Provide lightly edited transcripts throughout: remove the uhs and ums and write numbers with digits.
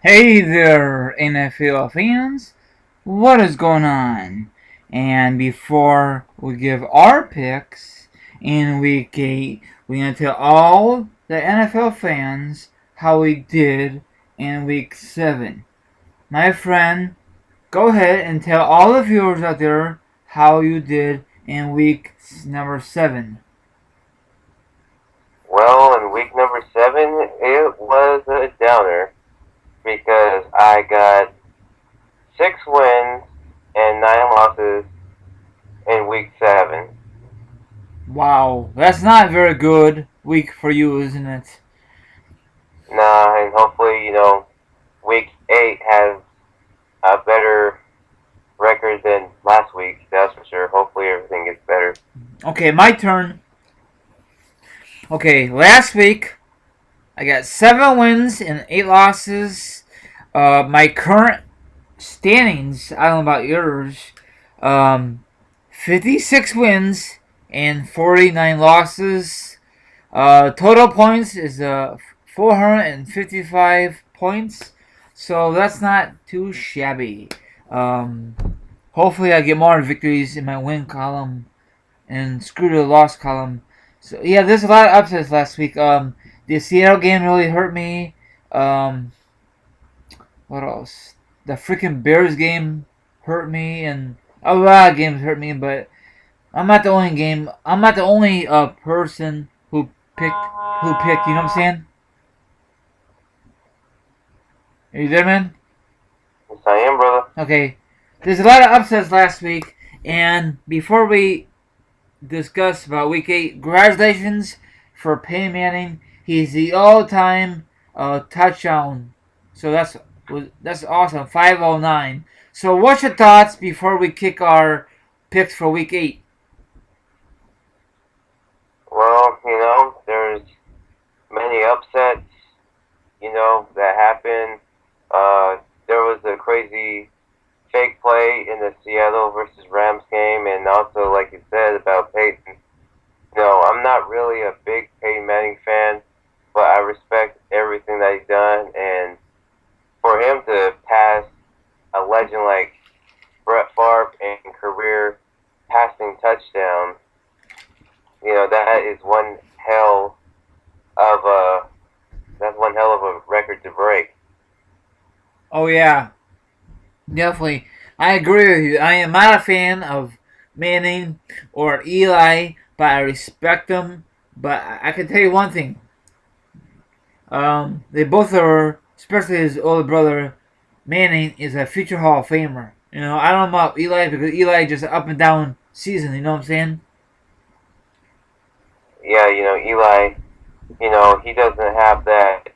Hey there, NFL fans. What is going on? And before we give our picks in week 8, we're going to tell all the NFL fans how we did in week 7. My friend, go ahead and tell all the viewers out there how you did in week number 7. Well, in week number 7, it was a downer because I got 6 wins and 9 losses in week 7. Wow, that's not a very good week for you, isn't it? Nah, and hopefully, week 8 has a better record than last week, that's for sure. Hopefully, everything gets better. Okay, my turn. Okay, last week I got 7 wins and 8 losses. My current standings, I don't know about yours, 56 wins and 49 losses. Total points is 455 points, so that's not too shabby. Um, Hopefully, I get more victories in my win column and screw the loss column. So yeah, there's a lot of upsets last week. The Seattle game really hurt me. Um, what else? The freaking Bears game hurt me, and a lot of games hurt me. But I'm not the only game. I'm not the only person picked who picked. You know what I'm saying? Are you there, man? Yes, I am, brother. Okay. There's a lot of upsets last week, and before we discuss about week 8, congratulations for Peyton Manning. He's the all-time touchdown. So that's awesome. 509. So what's your thoughts before we kick our picks for week 8? Well, there's many upsets, that happen. There was a crazy fake play in the Seattle versus Rams game, and also, like you said about Peyton. I'm not really a big Peyton Manning fan, but I respect everything that he's done, and for him to pass a legend like Brett Favre in career passing touchdown, that is of a one hell of a record to break. Oh yeah, definitely. I agree with you. I am not a fan of Manning or Eli, but I respect them. But I can tell you one thing. They both are, especially his older brother Manning, is a future Hall of Famer. I don't know about Eli because Eli just up and down season. You know what I'm saying? Yeah, Eli, he doesn't have that,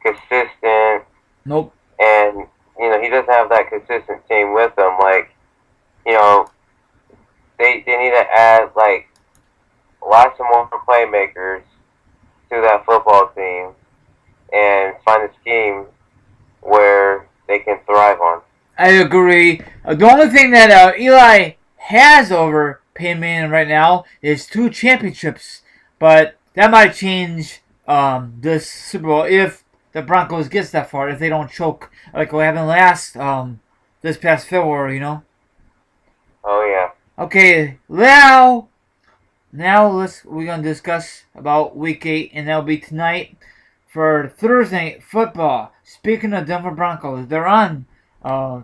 consistent, Nope. and he doesn't have that consistent team with him. Like, you know, they need to add like lots of more playmakers to that football team and find a scheme where they can thrive on. I agree. The only thing that Eli has over Peyton Manning right now is 2 championships, but that might change this Super Bowl if the Broncos gets that far. If they don't choke like what happened last this past February, Oh yeah. Okay, now we're gonna discuss about Week 8, and that'll be tonight for Thursday Night Football. Speaking of Denver Broncos, they're on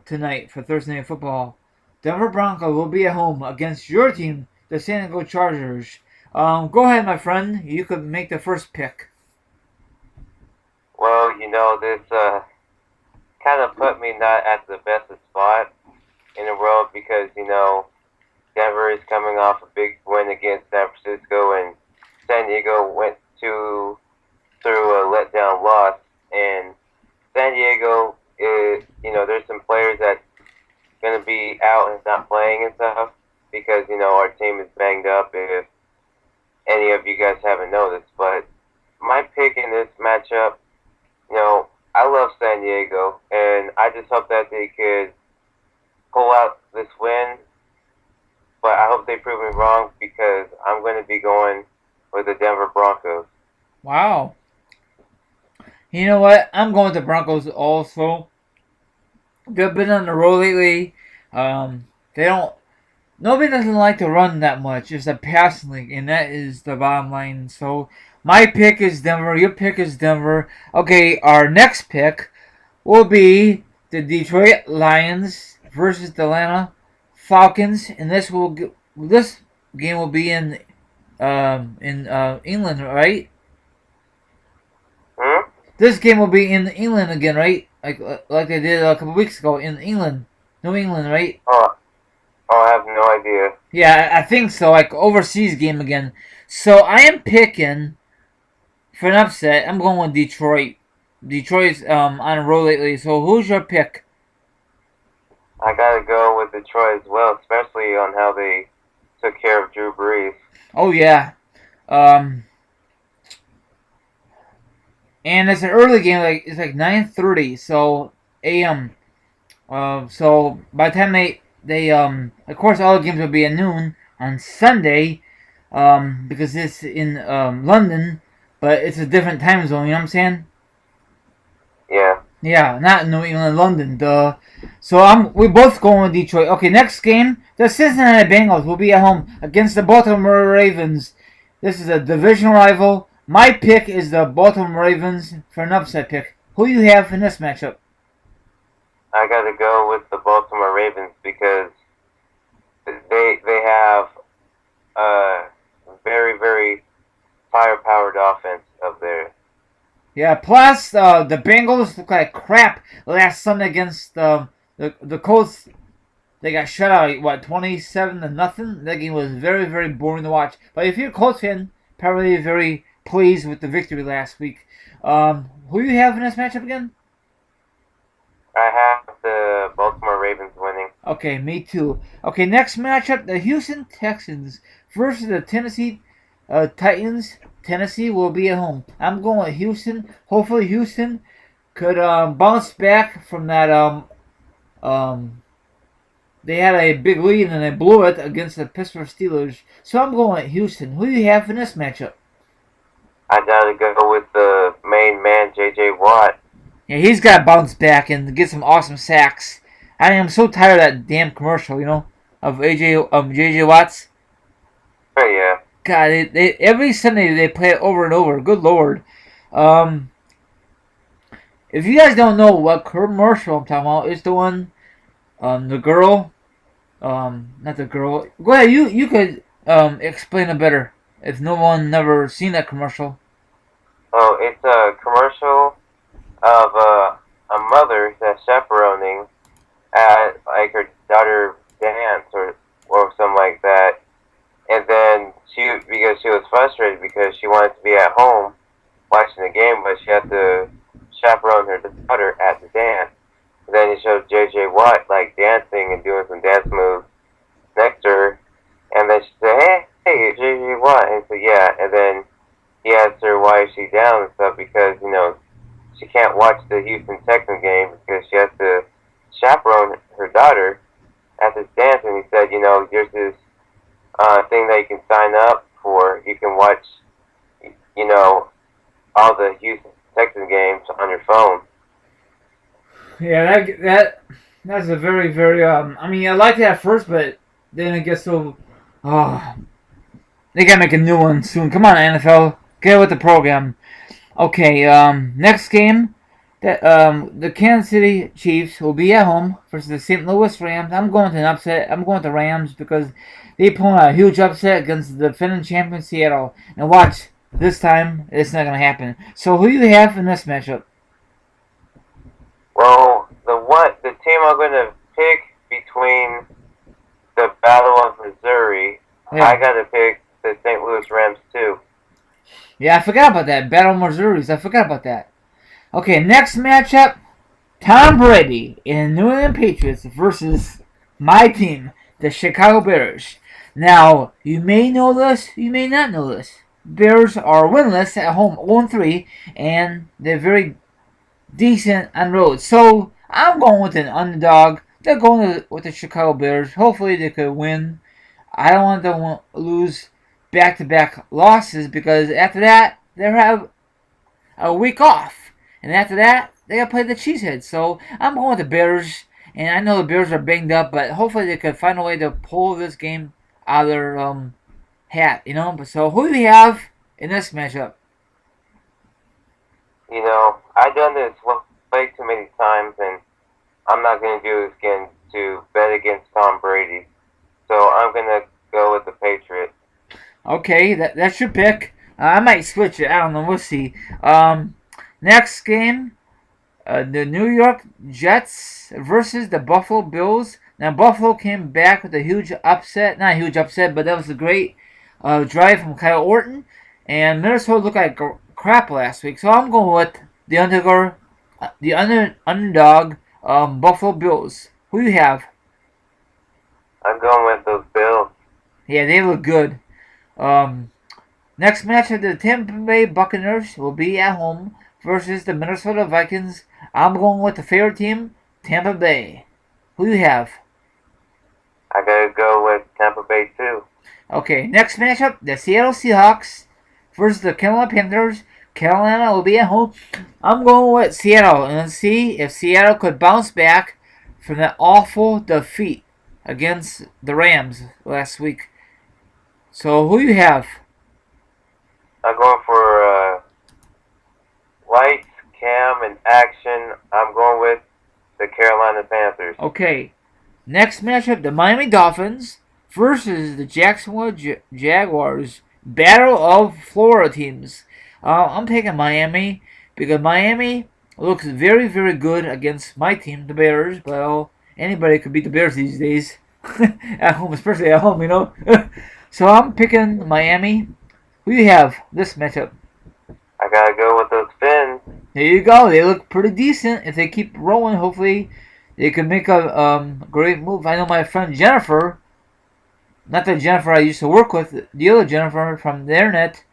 tonight for Thursday Night Football. Denver Broncos will be at home against your team, the San Diego Chargers. Go ahead, my friend. You could make the first pick. Well, this kind of put me not at the best spot in the world because Denver is coming off a big win against San Francisco, and San Diego went through a letdown loss. And San Diego is, there's some players that's going to be out and not playing and stuff because our team is banged up. If any of you guys haven't noticed, but my pick in this matchup, I love San Diego, and I just hope that they could pull out this win. But I hope they prove me wrong because I'm going to be going with the Denver Broncos. Wow. You know what? I'm going with the Broncos also. They've been on the road lately. They don't. Nobody doesn't like to run that much. It's a passing league, and that is the bottom line. So my pick is Denver. Your pick is Denver. Okay, our next pick will be the Detroit Lions versus the Atlanta Falcons, and this game will be in England, right? Hmm? This game will be in England again, right? Like they did a couple weeks ago in England, New England, right? Oh, I have no idea. Yeah, I think so. Like overseas game again. So I am picking for an upset. I'm going with Detroit. Detroit's on a roll lately. So who's your pick? I gotta go with Detroit as well, especially on how they took care of Drew Brees. Oh yeah. Um, and it's an early game. Like it's like 9:30. So a.m. So by the time they of course all the games will be at noon on Sunday, because it's in London, but it's a different time zone. You know what I'm saying? Yeah. Yeah, not New England, London. Duh. So we both going with Detroit. Okay, next game, the Cincinnati Bengals will be at home against the Baltimore Ravens. This is a division rival. My pick is the Baltimore Ravens for an upset pick. Who you have in this matchup? I gotta go with the Baltimore Ravens because they have a very, very fire-powered offense up there. Yeah, plus the Bengals look like crap last Sunday against the Colts. They got shut out, what, 27-0? That game was very, very boring to watch. But if you're a Colts fan, probably very pleased with the victory last week. Who you have in this matchup again? I have the Baltimore Ravens winning. Okay, me too. Okay, next matchup, the Houston Texans versus the Tennessee Titans. Tennessee will be at home. I'm going with Houston. Hopefully Houston could bounce back from that they had a big lead and they blew it against the Pittsburgh Steelers. So I'm going with Houston. Who do you have in this matchup? I gotta go with the main man, J.J. Watt. Yeah, he's got to bounce back and get some awesome sacks. I am so tired of that damn commercial, of J.J. Watts. Oh, yeah. God, every Sunday they play it over and over. Good Lord. If you guys don't know what commercial I'm talking about, it's the one, the girl, not the girl. Go ahead, you could explain it better if no one never seen that commercial. Oh, it's a commercial of a mother that's chaperoning at like her daughter dance or something like that, and then because she was frustrated because she wanted to be at home watching the game, but she had to chaperone her daughter at the dance. And then he showed J.J. Watt like dancing and doing some dance moves next to her, and then she said, "Hey, J.J. Watt," and he said, "Yeah," and then he asked her why is she down and stuff because she can't watch the Houston Texans game because she has to chaperone her daughter at this dance. And he said, there's this thing that you can sign up for. You can watch, all the Houston Texans games on your phone. Yeah, that's a very, very I mean, I liked it at first, but then it gets so. Oh, they gotta make a new one soon. Come on, NFL, get with the program. Okay, next game, the Kansas City Chiefs will be at home versus the St. Louis Rams. I'm going to an upset. I'm going with the Rams because they pulled a huge upset against the defending champion Seattle. And watch, this time it's not going to happen. So who do you have in this matchup? Well, the team I'm going to pick between the Battle of Missouri, Yeah. I got to pick the St. Louis Rams too. Yeah, I forgot about that. Battle of Missouri. I forgot about that. Okay, next matchup, Tom Brady and New England Patriots versus my team, the Chicago Bears. Now, you may know this, you may not know this. Bears are winless at home, 0-3, and they're very decent on road. So, I'm going with an underdog. They're going with the Chicago Bears. Hopefully, they could win. I don't want them to lose back-to-back losses because after that, they'll have a week off. and after that they got to play the Cheeseheads. So I'm going with the Bears, and I know the Bears are banged up, but hopefully they could find a way to pull this game out of their hat, you know. But so who do we have in this matchup? You know, I've done this way too many times, and I'm not going to do this again to bet against Tom Brady. So I'm going to go with the Patriots. Okay, that's your pick. I might switch it. I don't know. We'll see. Next game, the New York Jets versus the Buffalo Bills. Now Buffalo came back with a huge upset. Not a huge upset, but that was a great drive from Kyle Orton. And Minnesota looked like crap last week. So I'm going with the underdog Buffalo Bills. Who do you have? I'm going with those Bills. Yeah, they look good. Next match of the Tampa Bay Buccaneers will be at home versus the Minnesota Vikings. I'm going with the favorite team, Tampa Bay. Who do you have? I gotta go with Tampa Bay too. Okay, next matchup, the Seattle Seahawks versus the Carolina Panthers. Carolina will be at home. I'm going with Seattle, and let's see if Seattle could bounce back from that awful defeat against the Rams last week. So who do you have? I'm going for lights, cam, and action. I'm going with the Carolina Panthers. Okay, next matchup, the Miami Dolphins versus the Jacksonville Jaguars. Battle of Florida teams. I'm taking Miami because Miami looks very, very good against my team, the Bears. Well, anybody could beat the Bears these days. At home, especially at home, you know. So I'm picking Miami. Who do you have this matchup? I gotta go with those Fins. There you go. They look pretty decent. If they keep rolling, hopefully they can make a great move. I know my friend Jennifer, not the Jennifer I used to work with, the other Jennifer from the internet,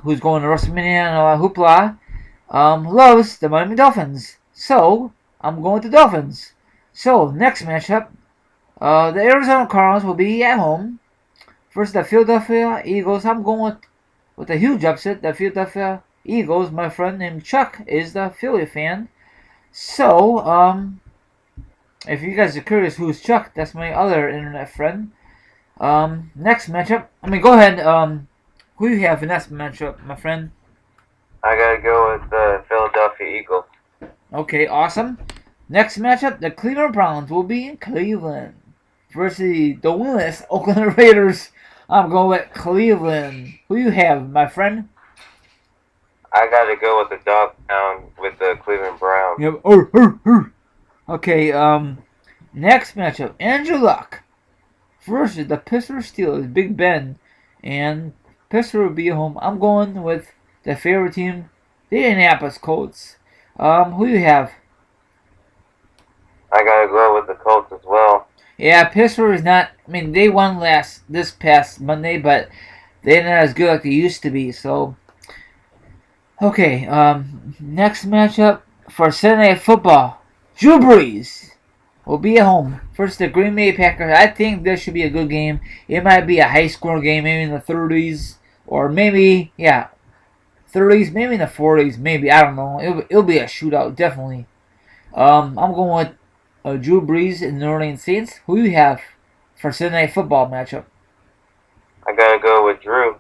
who's going to WrestleMania and Hoopla, loves the Miami Dolphins. So I'm going with the Dolphins. So next matchup, the Arizona Cardinals will be at home versus the Philadelphia Eagles. I'm going with a huge upset. The Philadelphia Eagles. My friend named Chuck is the Philly fan. So, if you guys are curious who's Chuck, that's my other internet friend. Next matchup. Go ahead. Who do you have in this matchup, my friend? I gotta go with the Philadelphia Eagles. Okay, awesome. Next matchup, the Cleveland Browns will be in Cleveland versus the winless Oakland Raiders. I'm going with Cleveland. Who do you have, my friend? I gotta go with the dog pound with the Cleveland Browns. Yep. Okay, next matchup, Andrew Luck versus the Pittsburgh Steelers, Big Ben, and Pittsburgh will be home. I'm going with the favorite team, the Indianapolis Colts. Who do you have? I gotta go with the Colts as well. Yeah, Pittsburgh is not. They won this past Monday, but they're not as good like they used to be. So, okay. Next matchup for Sunday Night Football, Drew Brees will be at home versus the Green Bay Packers. I think this should be a good game. It might be a high-scoring game, maybe in the 30s, or maybe 30s, maybe in the 40s, maybe I don't know. It'll be a shootout, definitely. I'm going with Drew Brees and the New Orleans Saints. Who do you have for Sunday Night Football matchup? I gotta go with Drew.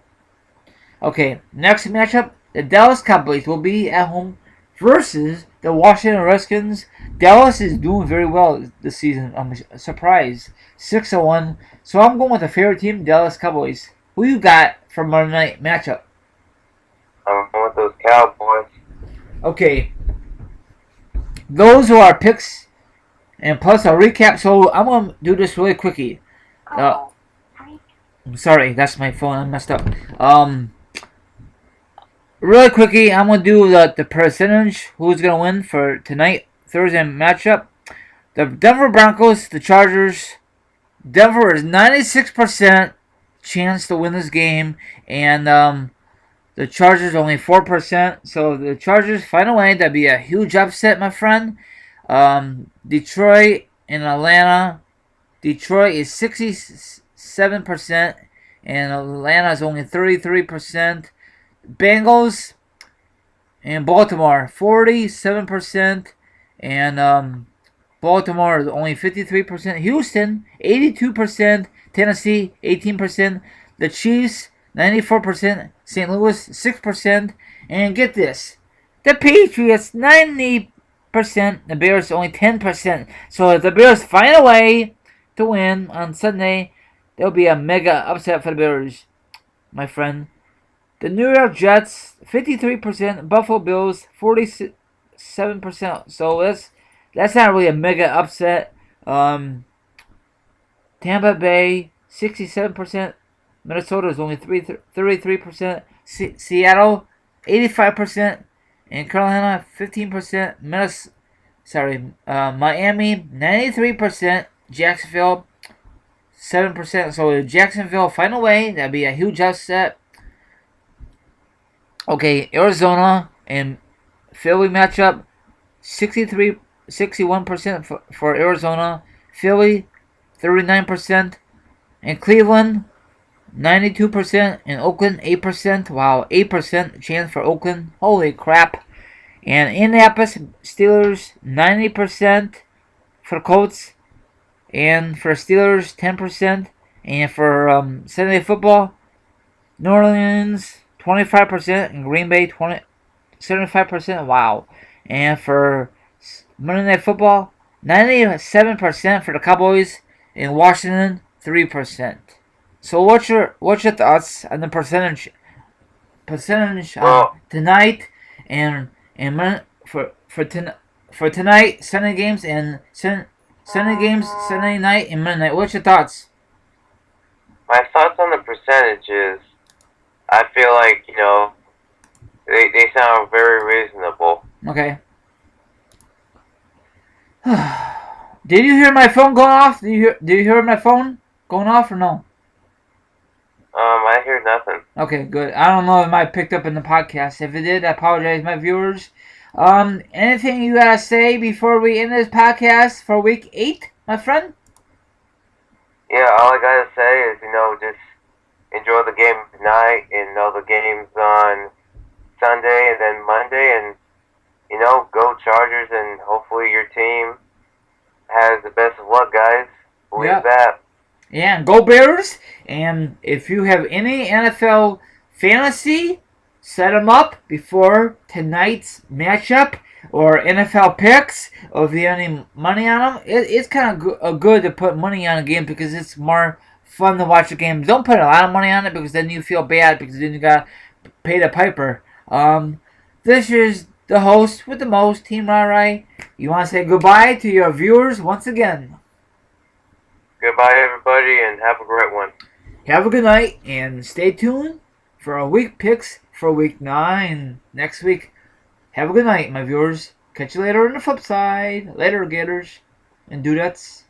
Okay, next matchup, the Dallas Cowboys will be at home versus the Washington Redskins. Dallas is doing very well this season. I'm surprised, 6-1. So I'm going with the favorite team, Dallas Cowboys. Who you got for Monday night matchup? I'm going with those Cowboys. Okay, those are our picks, and plus a recap. So I'm gonna do this really quickly. Sorry, that's my phone. I messed up. Really quickly, I'm gonna do the percentage. Who's gonna win for tonight, Thursday matchup? The Denver Broncos, the Chargers. Denver is 96% chance to win this game, and the Chargers only 4%. So the Chargers find a way. That'd be a huge upset, my friend. Detroit and Atlanta. Detroit is 67%, and Atlanta is only 33%. Bengals And Baltimore, 47%. And Baltimore is only 53%. Houston, 82%. Tennessee, 18%. The Chiefs, 94%. St. Louis, 6%. And get this, the Patriots, 90%. The Bears, only 10%. So if the Bears find a way to win on Sunday, there'll be a mega upset for the Bears, my friend. The New York Jets, 53%. Buffalo Bills, 47%. So that's not really a mega upset. Tampa Bay, 67%. Minnesota is only 33%. Seattle, 85%. And Carolina, 15%. Miami, 93%. Jacksonville, 7%. So if Jacksonville find a way, that'd be a huge upset. Okay, Arizona and Philly matchup, 61% for Arizona. Philly, 39%. And Cleveland, 92%. And Oakland, 8%. Wow, 8% chance for Oakland. Holy crap. And Indianapolis Steelers, 90% for Colts. And for Steelers, 10%. And for Sunday football, New Orleans, 25%. And Green Bay, 75%. Wow. And for Monday Night Football, 97% for the Cowboys. And Washington, 3%. So what's your thoughts on the percentage tonight and for tonight, Sunday games and Sunday night and Monday night? What's your thoughts? My thoughts on the percentages, I feel like, they sound very reasonable. Okay. Did you hear my phone going off? Did you hear my phone going off or no? I hear nothing. Okay, good. I don't know if it might picked up in the podcast. If it did, I apologize, my viewers. Anything you gotta say before we end this podcast for week 8, my friend? Yeah, all I gotta say is, just enjoy the game tonight and the games on Sunday and then Monday, and go Chargers, and hopefully your team has the best of luck, guys. Believe that. Yeah, go Bears. And if you have any NFL fantasy, set them up before tonight's matchup or NFL picks, or if you have any money on them. It's kind of good to put money on a game because it's more fun to watch the game. Don't put a lot of money on it because then you feel bad because then you got to pay the piper. This is the host with the most, Team Rai. You want to say goodbye to your viewers once again? Goodbye, everybody, and have a great one. Have a good night, and stay tuned for our week picks for week 9 next week. Have a good night, my viewers. Catch you later on the flip side. Later, Gators and Dudettes.